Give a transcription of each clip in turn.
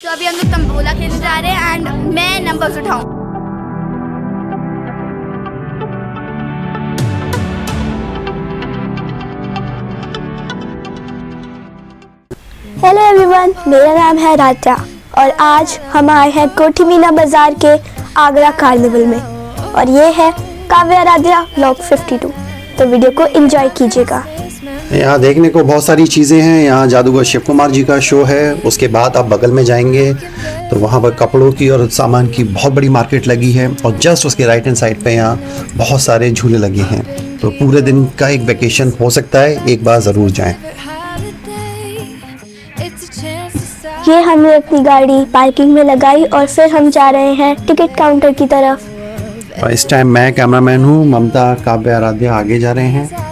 तो अभी हम लोग तंबोला खेलने जा रहे हैं एंड मैं नंबर्स उठाऊं। हेलो एवरीवन, मेरा नाम है राजा और आज हम आए हैं कोठी मीना बाजार के आगरा कार्निवल में और ये है काव्या आराध्या व्लॉग 52। तो वीडियो को एंजॉय कीजिएगा। यहाँ देखने को बहुत सारी चीज़ें हैं। यहाँ जादूगर शिव कुमार जी का शो है। उसके बाद आप बगल में जाएंगे तो वहाँ पर कपड़ों की और सामान की बहुत बड़ी मार्केट लगी है और जस्ट उसके राइट हैंड साइड पे यहाँ बहुत सारे झूले लगे हैं। तो पूरे दिन का एक वेकेशन हो सकता है, एक बार ज़रूर जाएं। ये हमने अपनी गाड़ी पार्किंग में लगाई और फिर हम जा रहे हैं टिकट काउंटर की तरफ। और इस टाइम मैं कैमरामैन हूँ, ममता काव्या आराध्या आगे जा रहे हैं।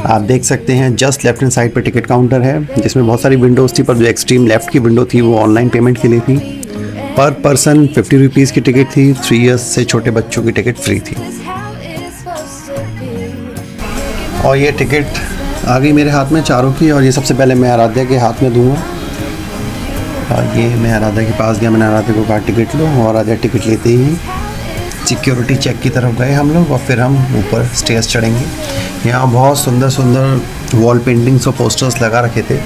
आप देख सकते हैं जस्ट लेफ्ट हैंड साइड पर टिकट काउंटर है जिसमें बहुत सारी विंडोज़ थी, पर जो एक्सट्रीम लेफ्ट की विंडो थी वो ऑनलाइन पेमेंट के लिए थी। पर पर्सन 50 रुपीज़ की टिकट थी। 3 इयर्स से छोटे बच्चों की टिकट फ्री थी। और ये टिकट आ गई मेरे हाथ में चारों की और ये सबसे पहले मैं आराध्या के हाथ में दूंगा। और ये मैं आराध्या के पास गया, मैंने आराध्या को कहा टिकट लो और आराध्या टिकट लेते ही सिक्योरिटी चेक की तरफ गए हम लोग और फिर हम ऊपर स्टेयर्स चढ़ेंगे। यहाँ बहुत सुंदर सुंदर वॉल पेंटिंग्स और पोस्टर्स लगा रखे थे।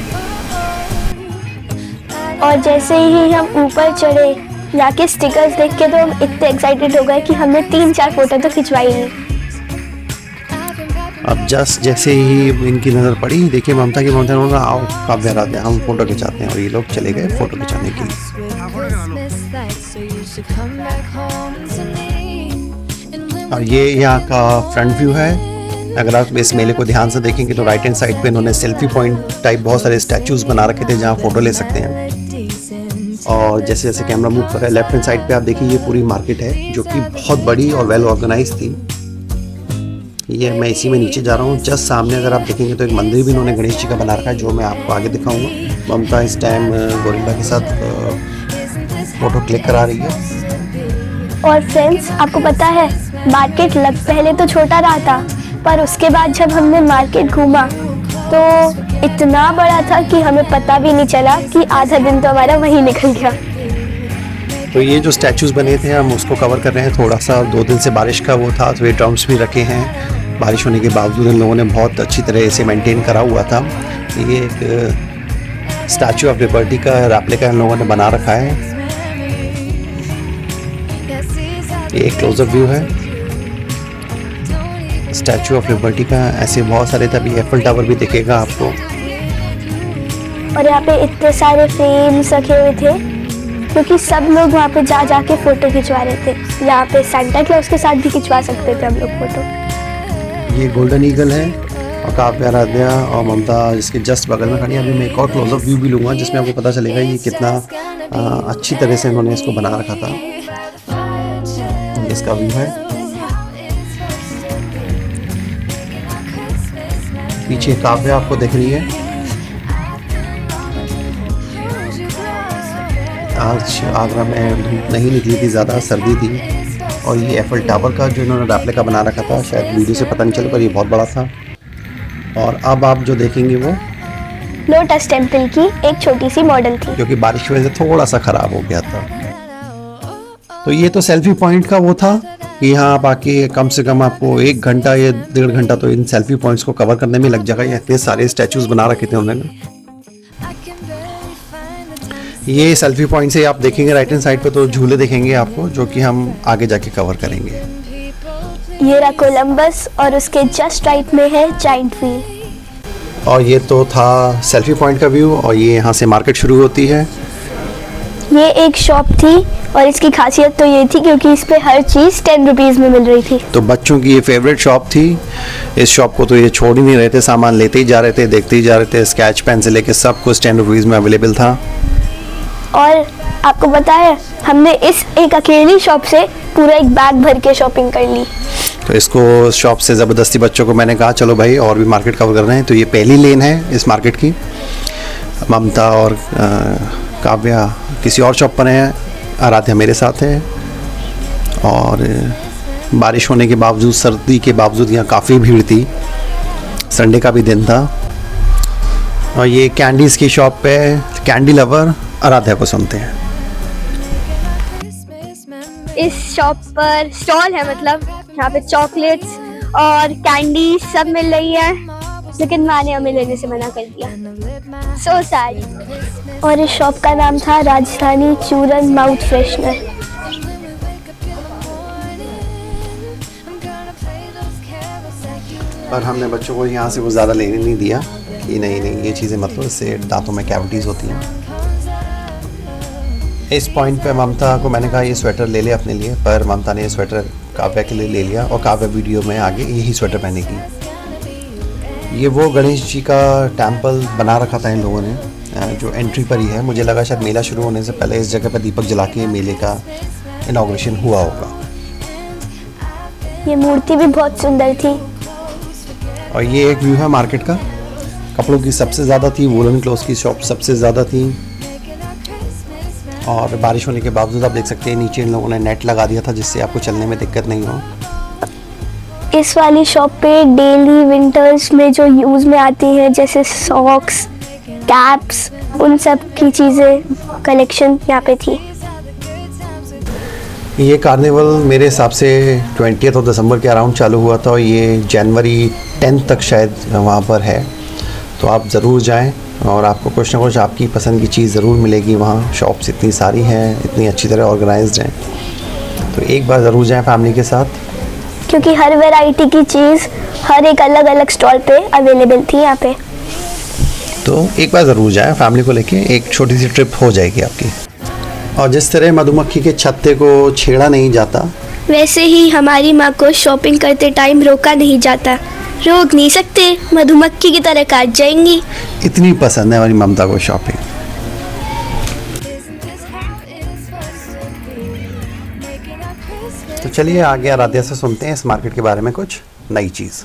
और जैसे ही हम ऊपर चढ़े जाके स्टिकर्स देख के तो हम इतने एक्साइटेड हो गए कि हमने 3-4 फोटो तो खिंचवाई ली। अब जस्ट जैसे ही इनकी नज़र पड़ी, देखिए ममता की ममता ने आओ काव्या आराध्या हम फोटो खिंचाते हैं, और ये लोग चले गए फोटो खिंचाने के लिए। और ये यहाँ का फ्रंट व्यू है। अगर आप इस मेले को ध्यान से देखेंगे तो राइट हैंड साइड पे इन्होंने सेल्फी पॉइंट टाइप बहुत सारे स्टैचूज बना रखे थे जहाँ फोटो ले सकते हैं। और जैसे जैसे कैमरा मूव कर रहा है लेफ्ट हैंड साइड पे आप देखिए ये पूरी मार्केट है जो कि बहुत बड़ी और वेल ऑर्गेनाइज थी। ये मैं इसी में नीचे जा रहा हूँ। जस्ट सामने अगर आप देखेंगे तो एक मंदिर भी इन्होंने गणेश जी का बना रखा है जो मैं आपको आगे दिखाऊंगा। ममता इस टाइम गोरिल्ला के साथ फोटो क्लिक करा रही है। और फ्रेंड्स, आपको पता है मार्केट पहले तो छोटा रहा था, पर उसके बाद जब हमने मार्केट घूमा तो इतना बड़ा था कि हमें पता भी नहीं चला कि आधा दिन तो हमारा वहीं निकल गया। तो ये जो स्टैचूज बने थे हम उसको कवर कर रहे हैं थोड़ा सा। 2 दिन से बारिश का वो था तो ये ड्रम्स भी रखे हैं। बारिश होने के बावजूद इन लोगों ने बहुत अच्छी तरह इसे मेंटेन करा हुआ था। ये एक स्टैचू ऑफ लिबर्टी का रेप्लिका इन लोगों ने बना रखा है। ये एक क्लोजअप व्यू है स्टैचू ऑफ लिबर्टी का। ऐसे बहुत सारे तभी एफिल टावर भी दिखेगा आपको। और यहाँ पे इतने सारे फ्रेम्स रखे हुए थे क्योंकि सब लोग वहाँ पे जा जाके फोटो खिंचवा रहे थे। यहाँ पे सांता क्लॉज के साथ भी खिंचवा सकते थे हम लोग फोटो। ये गोल्डन ईगल है और काव्या आराध्या और ममता जिसके जस्ट बगल में खड़ी है। अभी मैं एक और क्लोजअप व्यू भी लूँगा जिसमें आपको पता चलेगा ये कितना अच्छी तरह से इन्होंने इसको बना रखा था। इसका व्यू है। पीछे काव्या आपको दिख रही है। आज आगरा में धूप नहीं निकली थी, ज़्यादा सर्दी थी। और ये एफिल टावर का जो इन्होंने रेप्लिका बना रखा था, शायद वीडियो से पता नहीं चला पर ये बहुत बड़ा था। और अब आप जो देखेंगे वो लोटस टेम्पल की एक छोटी सी मॉडल थी जो कि बारिश की वजह से थोड़ा सा खराब हो गया था। तो ये तो सेल्फी पॉइंट का वो था कि यहाँ आप आके कम से कम आपको 1 घंटा या 1.5 घंटा तो इन सेल्फी पॉइंट्स को कवर करने में लग जाएगा। ये इतने सारे स्टैचूज बना रखे थे उन्होंने। ये सेल्फी पॉइंट से आप देखेंगे राइट हैंड साइड पे तो झूले देखेंगे आपको जो कि हम आगे जाके कवर करेंगे। ये रहा कोलंबस और उसके जस्ट राइट में है जाइंट व्हील। और ये तो था सेल्फी पॉइंट का व्यू और ये यहाँ से मार्केट शुरू होती है। ये एक शॉप थी और इसकी खासियत तो ये थी क्योंकि इस पे हर चीज़ 10 रुपीज़ में मिल रही थी। तो बच्चों की ये फेवरेट शॉप थी। इस शॉप को तो ये छोड़ ही नहीं रहे थे, सामान लेते ही जा रहे थे, देखते ही जा रहे थे। स्केच पेन से लेके सब कुछ 10 रुपीज़ में अवेलेबल था। और आपको पता है हमने इस एक अकेली शॉप से पूरा एक बैग भर के शॉपिंग कर ली। तो इसको शॉप से ज़बरदस्ती बच्चों को मैंने कहा चलो भाई और भी मार्केट कवर कर रहे हैं। तो ये पहली लेन है इस मार्केट की। ममता और काव्या किसी और शॉप पर हैं, आराध्या मेरे साथ है। और बारिश होने के बावजूद, सर्दी के बावजूद यहाँ काफ़ी भीड़ थी। संडे का भी दिन था। और ये कैंडीज़ की शॉप पे कैंडी लवर आराध्या को सुनते हैं। इस शॉप पर स्टॉल है, मतलब यहाँ पे चॉकलेट्स और कैंडी सब मिल रही है, लेकिन माँ ने हमें लेने से मना कर दिया। So sad. और इस शॉप का नाम था राजस्थानी चूरन माउथ फ्रेशनर। पर हमने बच्चों को यहाँ से वो ज़्यादा लेने नहीं दिया कि नहीं ये चीज़ें मतलब इससे दांतों में कैविटीज़ होती हैं। इस पॉइंट पे ममता को मैंने कहा ये स्वेटर ले ले अपने लिए, पर ममता ने ये स्वेटर काव्या के लिए ले लिया और काव्या वीडियो में आगे यही स्वेटर पहनेगी। ये वो गणेश जी का टेम्पल बना रखा था इन लोगों ने, जो एंट्री पर ही है। मुझे लगा शायद मेला शुरू होने से पहले इस जगह पर दीपक जला के मेले का इनॉग्रेशन हुआ होगा। ये मूर्ति भी बहुत सुंदर थी। और ये एक व्यू है मार्केट का। कपड़ों की सबसे ज़्यादा थी, वूलन क्लोथ्स की शॉप सबसे ज़्यादा थी। और बारिश होने के बावजूद आप देख सकते हैं नीचे इन लोगों ने नेट लगा दिया था जिससे आपको चलने में दिक्कत नहीं हो। इस वाली शॉप पे डेली विंटर्स में जो यूज़ में आती हैं जैसे सॉक्स, कैप्स, उन सब की चीज़ें कलेक्शन यहाँ पे थी। ये कार्निवल मेरे हिसाब से 20 दिसंबर के अराउंड चालू हुआ था और ये जनवरी 10 तक शायद वहाँ पर है। तो आप ज़रूर जाएं और आपको कुछ ना कुछ आपकी पसंद की चीज़ ज़रूर मिलेगी वहाँ। शॉप्स इतनी सारी हैं, इतनी अच्छी तरह ऑर्गेनाइज्ड हैं, तो एक बार ज़रूर जाएं फैमिली के साथ, क्योंकि हर वैरायटी की चीज़ हर एक अलग अलग स्टॉल पे अवेलेबल थी यहाँ पे। तो एक बार ज़रूर जाएं फैमिली को लेके, एक छोटी सी ट्रिप हो जाएगी आपकी। और जिस तरह मधुमक्खी के छत्ते को छेड़ा नहीं जाता, वैसे ही हमारी माँ को शॉपिंग करते टाइम रोका नहीं जाता। रोक नहीं सकते, मधुमक्खी की तरह काट जाएंगी। इतनी पसंद है हमारी ममता को शॉपिंग। तो चलिए आगे आराध्या से सुनते हैं इस मार्केट के बारे में कुछ नई चीज़।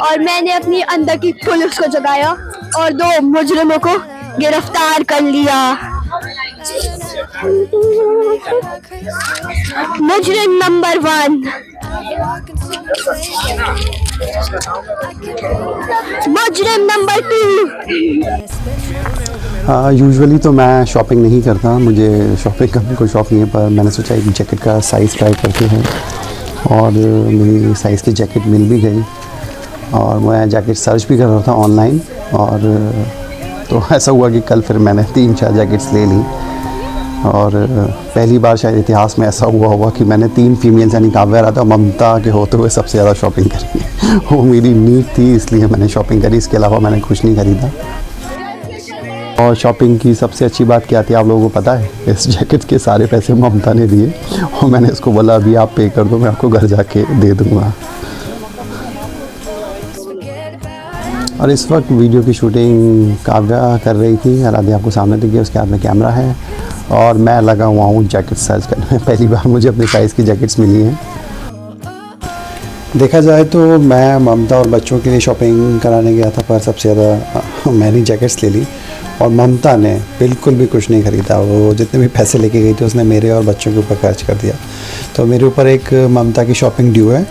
और मैंने अपनी अंदर की पुलिस को जगाया और 2 मुजरिमों को गिरफ्तार कर लिया। मुजरिम नंबर 1, मुजरिम नंबर 2। हाँ, यूजुअली तो मैं शॉपिंग नहीं करता, मुझे शॉपिंग करने को शौक नहीं है, पर मैंने सोचा एक जैकेट का साइज़ ट्राई करते हैं और मेरी साइज़ की जैकेट मिल भी गई। और मैं जैकेट सर्च भी कर रहा था ऑनलाइन, और तो ऐसा हुआ कि कल फिर मैंने 3-4 जैकेट्स ले ली। और पहली बार शायद इतिहास में ऐसा हुआ होगा कि मैंने 3 फीमेल्स यानी काव्या, राधा, ममता के होते हुए सबसे ज़्यादा शॉपिंग करी। वो मेरी नीड थी, इसलिए मैंने शॉपिंग करी, इसके अलावा मैंने कुछ नहीं खरीदा। और शॉपिंग की सबसे अच्छी बात क्या थी आप लोगों को पता है? इस जैकेट के सारे पैसे ममता ने दिए और मैंने इसको बोला अभी आप पे कर दो, मैं आपको घर जाके दे दूँगा। और इस वक्त वीडियो की शूटिंग काव्या कर रही थी, आराध्या आपको सामने दिखी, उसके हाथ में कैमरा है और मैं लगा हुआ हूँ जैकेट सर्च करने में। पहली बार मुझे अपने साइज़ की जैकेट्स मिली हैं। देखा जाए तो मैं ममता और बच्चों के लिए शॉपिंग कराने गया था, पर सबसे ज़्यादा मैंने जैकेट्स ले ली और ममता ने बिल्कुल भी कुछ नहीं ख़रीदा। वो जितने भी पैसे लेके गई थी उसने मेरे और बच्चों के ऊपर खर्च कर दिया। तो मेरे ऊपर एक ममता की शॉपिंग ड्यू है।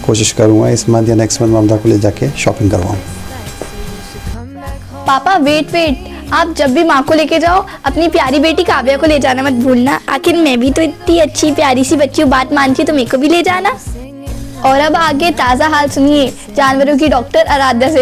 कोशिश करूँगा इस मंथ या नेक्स्ट मंथ ममता को ले जाके शॉपिंग करवाऊँ। पापा वेट, आप जब भी माँ को लेके जाओ अपनी प्यारी बेटी काव्या को ले जाना मत भूलना। आखिर मैं भी तो इतनी अच्छी प्यारी सी बच्ची हूँ, बात मानती तो मेरे को भी ले जाना। और अब आगे ताज़ा हाल सुनिए जानवरों की डॉक्टर आराध्या से।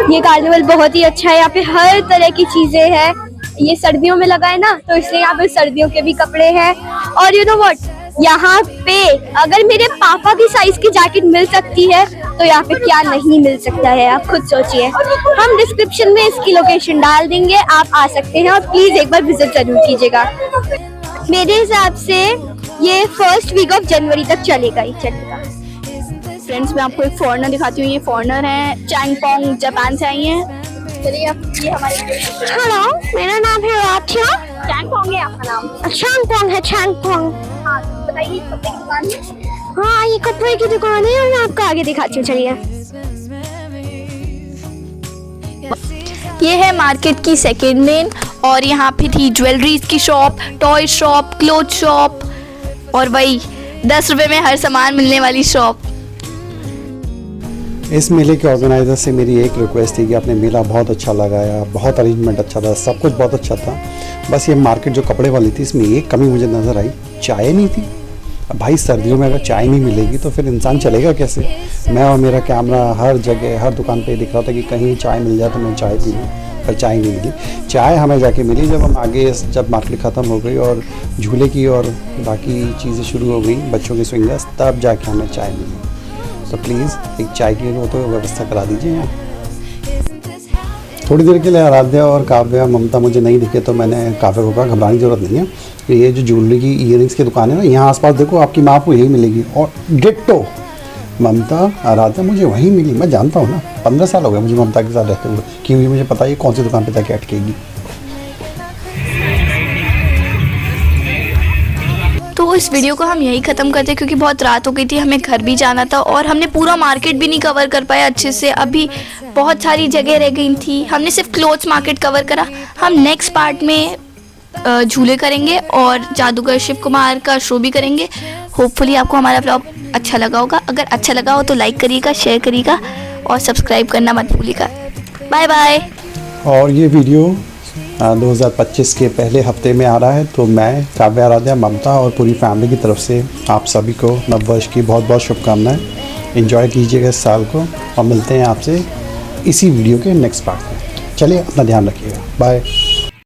ये कार्निवल बहुत ही अच्छा है, यहाँ पे हर तरह की चीजें हैं। ये सर्दियों में लगा है ना, तो इसलिए यहाँ पे सर्दियों के भी कपड़े हैं। और यू नो व्हाट, यहाँ पे अगर मेरे पापा की साइज की जैकेट मिल सकती है तो यहाँ पे क्या नहीं मिल सकता है, आप खुद सोचिए। हम डिस्क्रिप्शन में इसकी लोकेशन डाल देंगे, आप आ सकते हैं और प्लीज एक बार विजिट जरूर कीजिएगा। मेरे हिसाब से ये फर्स्ट वीक ऑफ जनवरी तक चलेगा ही चलेगा। फ्रेंड्स मैं आपको एक फॉरेनर दिखाती हूँ। ये फॉरेनर है, चैंगपोंग, जापान से आई हैं। चलिए अब ये हमारी हेलो, मेरा नाम है राध्या। चैंगपोंग है आपका नाम? चैंगपोंग है, चैंगपोंग। हाँ बताइए कपड़े की दुकान है? हाँ ये कपड़े की दुकान है और मैं आपको आगे दिखाती हूँ, चलिए। ये है मार्केट की सेकेंड लेन और यहाँ पे थी ज्वेलरीज की shop, toy shop, cloth shop और वही 10 रुपए में हर सामान मिलने वाली शॉप। इस मेले के ऑर्गेनाइज़र से मेरी एक रिक्वेस्ट थी कि आपने मेला बहुत अच्छा लगाया, बहुत अरेंजमेंट अच्छा था, सब कुछ बहुत अच्छा था। बस ये मार्केट जो कपड़े वाली थी इसमें एक कमी मुझे नज़र आई, चाय नहीं थी। अब भाई सर्दियों में अगर चाय नहीं मिलेगी तो फिर इंसान चलेगा कैसे। मैं और मेरा कैमरा हर जगह हर दुकान पे दिख रहा था कि कहीं चाय मिल जाए तो मैं चाय पी लूँ, पर चाय नहीं मिली। चाय हमें जाके मिली जब हम आगे, जब मार्केट ख़त्म हो गई और झूले की और बाकी चीज़ें शुरू हो गई, बच्चों की स्विंगर्स, तब जाके हमें चाय मिली। तो प्लीज़ एक चाय की वो तो व्यवस्था करा दीजिए यहाँ। थोड़ी देर के लिए आराध्या और काव्या ममता मुझे नहीं दिखे तो मैंने काव्या को कहा घबराने की ज़रूरत नहीं है, ये जो ज्वेलरी की ईयरिंग्स की दुकान है ना, यहाँ आसपास देखो आपकी माँ को यही मिलेगी। और डिट्टो ममता आराध्या मुझे वहीं मिली, मैं जानता हूँ ना, 15 साल हो गए मुझे ममता के साथ रहते हुए, क्योंकि मुझे पता है कौन सी दुकान पर जाके अटकेगी। तो इस वीडियो को हम यही ख़त्म करते हैं क्योंकि बहुत रात हो गई थी, हमें घर भी जाना था और हमने पूरा मार्केट भी नहीं कवर कर पाया अच्छे से। अभी बहुत सारी जगह रह गई थी, हमने सिर्फ क्लोथ्स मार्केट कवर करा। हम नेक्स्ट पार्ट में झूले करेंगे और जादूगर शिव कुमार का शो भी करेंगे। होपफुली आपको हमारा व्लॉग अच्छा लगा होगा। अगर अच्छा लगा हो तो लाइक करिएगा, शेयर करिएगा और सब्सक्राइब करना मत भूलिएगा। Bye bye. और ये वीडियो 2025 के पहले हफ्ते में आ रहा है, तो मैं काव्या, आराध्या, ममता और पूरी फैमिली की तरफ से आप सभी को नववर्ष की बहुत बहुत शुभकामनाएं। एंजॉय कीजिएगा इस साल को और मिलते हैं आपसे इसी वीडियो के नेक्स्ट पार्ट में। चलिए अपना ध्यान रखिएगा, बाय।